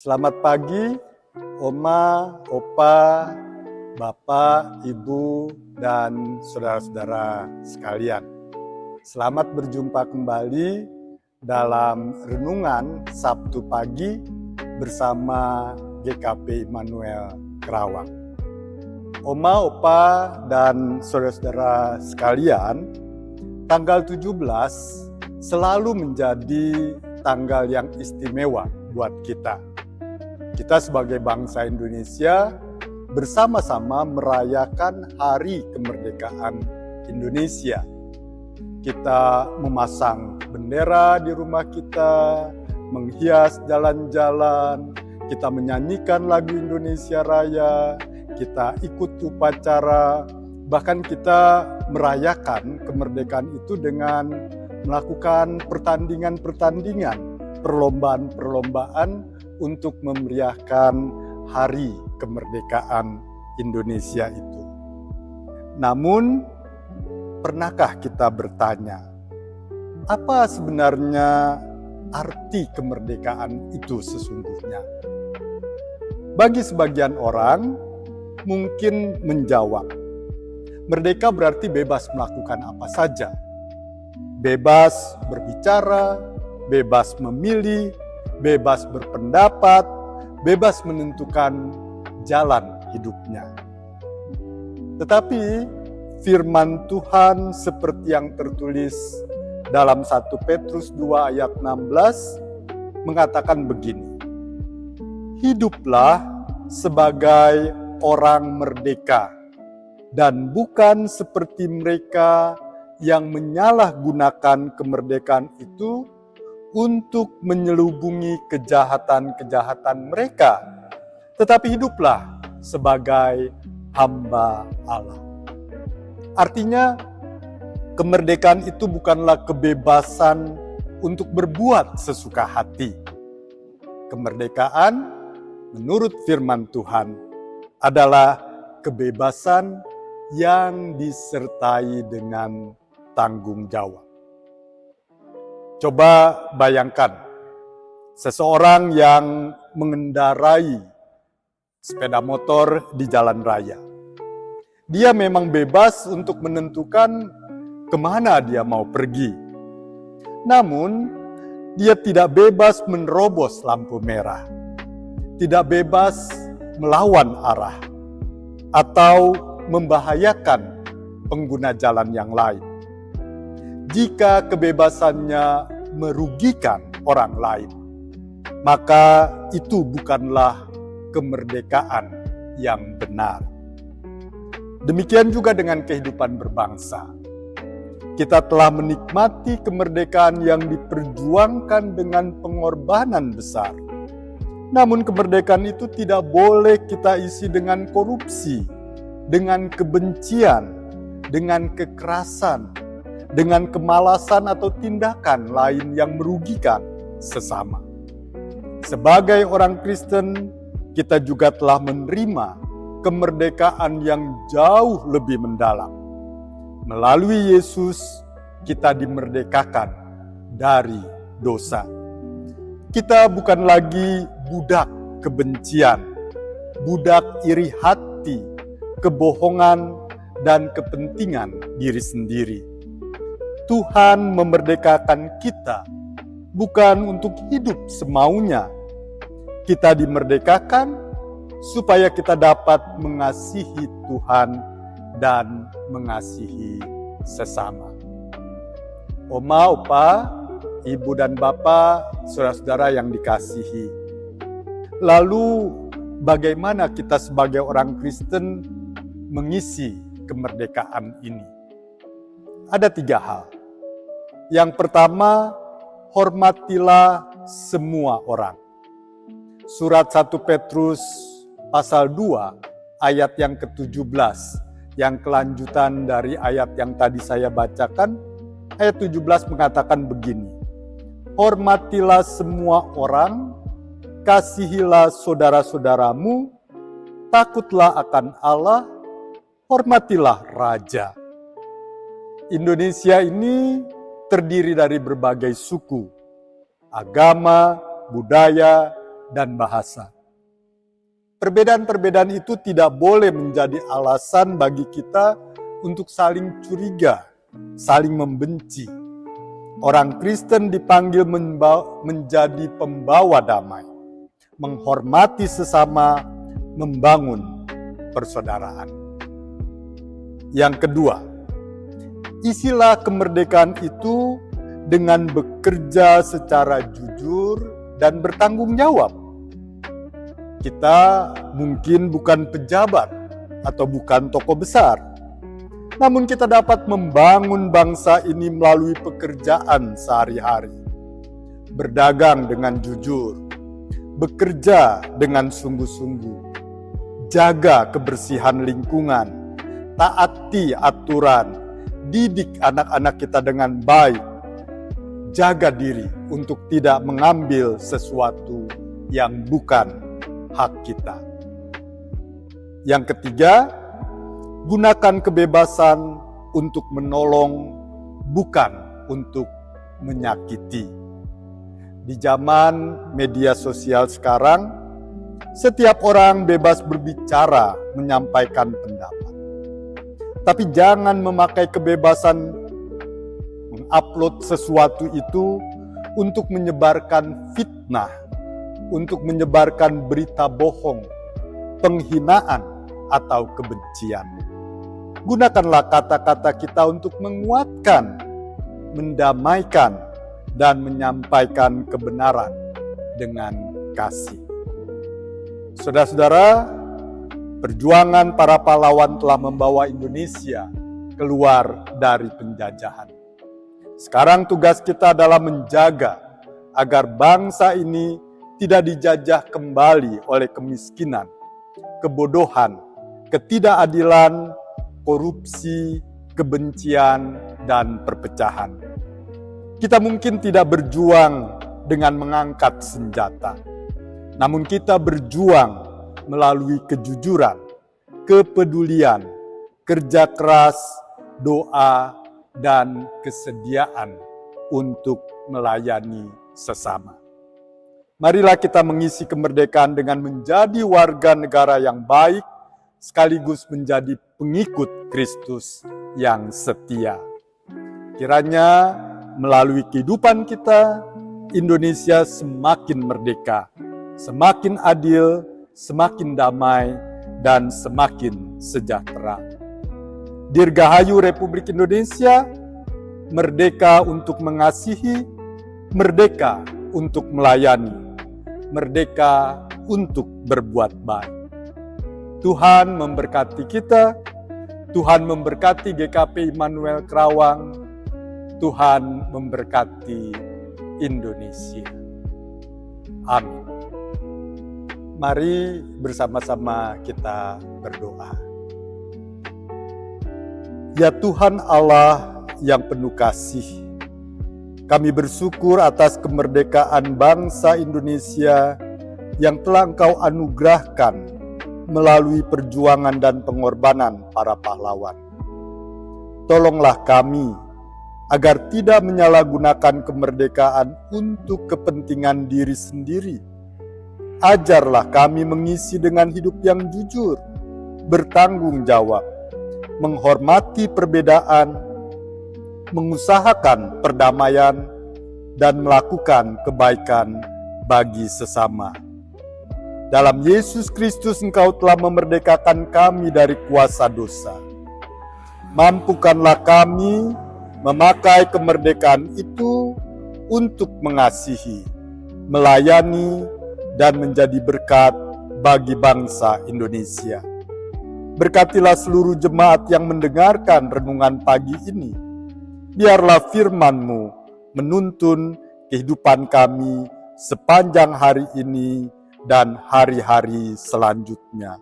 Selamat pagi, Oma, Opa, Bapak, Ibu, dan saudara-saudara sekalian. Selamat berjumpa kembali dalam renungan Sabtu pagi bersama GKP Immanuel Kerawang. Oma, Opa, dan saudara-saudara sekalian, tanggal 17 selalu menjadi tanggal yang istimewa buat kita. Kita sebagai bangsa Indonesia bersama-sama merayakan Hari Kemerdekaan Indonesia. Kita memasang bendera di rumah kita, menghias jalan-jalan, kita menyanyikan lagu Indonesia Raya, kita ikut upacara, bahkan kita merayakan kemerdekaan itu dengan melakukan pertandingan-pertandingan, perlombaan-perlombaan untuk memeriahkan Hari Kemerdekaan Indonesia itu. Namun, pernahkah kita bertanya, apa sebenarnya arti kemerdekaan itu sesungguhnya? Bagi sebagian orang, mungkin menjawab, merdeka berarti bebas melakukan apa saja. Bebas berbicara, bebas memilih, bebas berpendapat, bebas menentukan jalan hidupnya. Tetapi firman Tuhan seperti yang tertulis dalam 1 Petrus 2 ayat 16 mengatakan begini, hiduplah sebagai orang merdeka dan bukan seperti mereka yang menyalahgunakan kemerdekaan itu untuk menyelubungi kejahatan-kejahatan mereka, tetapi hiduplah sebagai hamba Allah. Artinya, kemerdekaan itu bukanlah kebebasan untuk berbuat sesuka hati. Kemerdekaan, menurut firman Tuhan, adalah kebebasan yang disertai dengan tanggung jawab. Coba bayangkan, seseorang yang mengendarai sepeda motor di jalan raya. Dia memang bebas untuk menentukan kemana dia mau pergi. Namun, dia tidak bebas menerobos lampu merah. Tidak bebas melawan arah atau membahayakan pengguna jalan yang lain. Jika kebebasannya merugikan orang lain, maka itu bukanlah kemerdekaan yang benar. Demikian juga dengan kehidupan berbangsa. Kita telah menikmati kemerdekaan yang diperjuangkan dengan pengorbanan besar. Namun kemerdekaan itu tidak boleh kita isi dengan korupsi, dengan kebencian, dengan kekerasan, dengan kemalasan atau tindakan lain yang merugikan sesama. Sebagai orang Kristen, kita juga telah menerima kemerdekaan yang jauh lebih mendalam. Melalui Yesus, kita dimerdekakan dari dosa. Kita bukan lagi budak kebencian, budak iri hati, kebohongan, dan kepentingan diri sendiri. Tuhan memerdekakan kita bukan untuk hidup semaunya. Kita dimerdekakan supaya kita dapat mengasihi Tuhan dan mengasihi sesama. Oma, Opa, Ibu dan Bapak, saudara-saudara yang dikasihi. Lalu bagaimana kita sebagai orang Kristen mengisi kemerdekaan ini? Ada 3 hal. Yang pertama, hormatilah semua orang. Surat 1 Petrus pasal 2 ayat yang ke-17, yang kelanjutan dari ayat yang tadi saya bacakan, ayat 17 mengatakan begini, hormatilah semua orang, kasihilah saudara-saudaramu, takutlah akan Allah, hormatilah raja. Indonesia ini terdiri dari berbagai suku, agama, budaya, dan bahasa. Perbedaan-perbedaan itu tidak boleh menjadi alasan bagi kita untuk saling curiga, saling membenci. Orang Kristen dipanggil menjadi pembawa damai, menghormati sesama, membangun persaudaraan. Yang kedua, isilah kemerdekaan itu dengan bekerja secara jujur dan bertanggung jawab. Kita mungkin bukan pejabat atau bukan tokoh besar, namun kita dapat membangun bangsa ini melalui pekerjaan sehari-hari. Berdagang dengan jujur, bekerja dengan sungguh-sungguh, jaga kebersihan lingkungan, taati aturan, didik anak-anak kita dengan baik, jaga diri untuk tidak mengambil sesuatu yang bukan hak kita. Yang ketiga, gunakan kebebasan untuk menolong, bukan untuk menyakiti. Di zaman media sosial sekarang, setiap orang bebas berbicara, menyampaikan pendapat. Tapi jangan memakai kebebasan mengupload sesuatu itu untuk menyebarkan fitnah, untuk menyebarkan berita bohong, penghinaan, atau kebencian. Gunakanlah kata-kata kita untuk menguatkan, mendamaikan, dan menyampaikan kebenaran dengan kasih. Saudara-saudara, perjuangan para pahlawan telah membawa Indonesia keluar dari penjajahan. Sekarang tugas kita adalah menjaga agar bangsa ini tidak dijajah kembali oleh kemiskinan, kebodohan, ketidakadilan, korupsi, kebencian, dan perpecahan. Kita mungkin tidak berjuang dengan mengangkat senjata, namun kita berjuang melalui kejujuran, kepedulian, kerja keras, doa, dan kesediaan untuk melayani sesama. Marilah kita mengisi kemerdekaan dengan menjadi warga negara yang baik, sekaligus menjadi pengikut Kristus yang setia. Kiranya melalui kehidupan kita, Indonesia semakin merdeka, semakin adil, semakin damai, dan semakin sejahtera. Dirgahayu Republik Indonesia, merdeka untuk mengasihi, merdeka untuk melayani, merdeka untuk berbuat baik. Tuhan memberkati kita, Tuhan memberkati GKP Immanuel Kerawang, Tuhan memberkati Indonesia. Amin. Mari bersama-sama kita berdoa. Ya Tuhan Allah yang penuh kasih, kami bersyukur atas kemerdekaan bangsa Indonesia yang telah Engkau anugerahkan melalui perjuangan dan pengorbanan para pahlawan. Tolonglah kami agar tidak menyalahgunakan kemerdekaan untuk kepentingan diri sendiri. Ajarlah kami mengisi dengan hidup yang jujur, bertanggung jawab, menghormati perbedaan, mengusahakan perdamaian, dan melakukan kebaikan bagi sesama. Dalam Yesus Kristus Engkau telah memerdekakan kami dari kuasa dosa. Mampukanlah kami memakai kemerdekaan itu untuk mengasihi, melayani, dan menjadi berkat bagi bangsa Indonesia. Berkatilah seluruh jemaat yang mendengarkan renungan pagi ini. Biarlah firman-Mu menuntun kehidupan kami sepanjang hari ini dan hari-hari selanjutnya.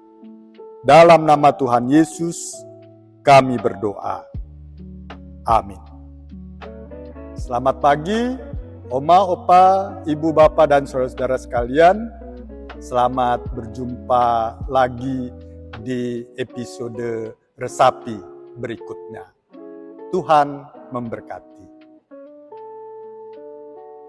Dalam nama Tuhan Yesus, kami berdoa. Amin. Selamat pagi, Oma, Opa, Ibu, Bapak, dan saudara-saudara sekalian. Selamat berjumpa lagi di episode Resapi berikutnya. Tuhan memberkati.